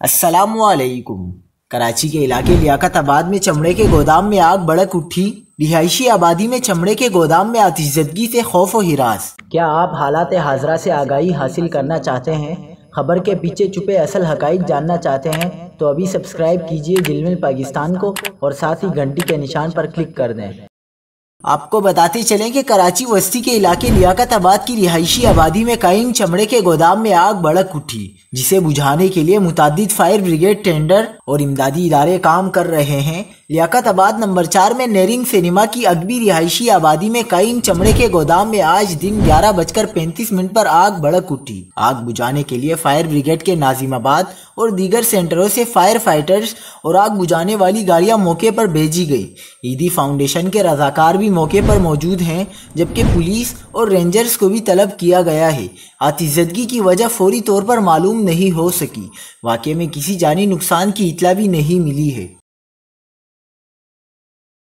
अस्सलामुअलैकुम। कराची के इलाके लियाकताबाद में चमड़े के गोदाम में आग भड़क उठी। रिहायशी आबादी में चमड़े के गोदाम में आतिशज़दगी से खौफ व हिरास। क्या आप हालात हाजरा से आगाही हासिल करना चाहते हैं? खबर के पीछे छुपे असल हकाइक जानना चाहते हैं तो अभी सब्सक्राइब कीजिए जिलमिल पाकिस्तान को और साथ ही घंटी के निशान पर क्लिक कर दें। आपको बताते चलें कि कराची वस्ती के इलाके लियाकताबाद की रिहायशी आबादी में कायम चमड़े के गोदाम में आग भड़क उठी, जिसे बुझाने के लिए मुतादिद फायर ब्रिगेड टेंडर और इमदादी इदारे काम कर रहे हैं। लियाकताबाद नंबर 4 में नेरिंग सिनेमा की अगबी रिहायशी आबादी में कायम चमड़े के गोदाम में आज दिन 11:35 पर आग भड़क उठी। आग बुझाने के लिए फायर ब्रिगेड के नाजिमाबाद और दीगर सेंटरों से फायर फाइटर्स और आग बुझाने वाली गाड़ियां मौके पर भेजी गई। ईदी फाउंडेशन के रजाकार भी मौके पर मौजूद हैं, जबकि पुलिस और रेंजर्स को भी तलब किया गया है। आतिशज़दगी की वजह फौरी तौर पर मालूम नहीं हो सकी। वाक़े में किसी जानी नुकसान की इत्तला भी नहीं मिली है।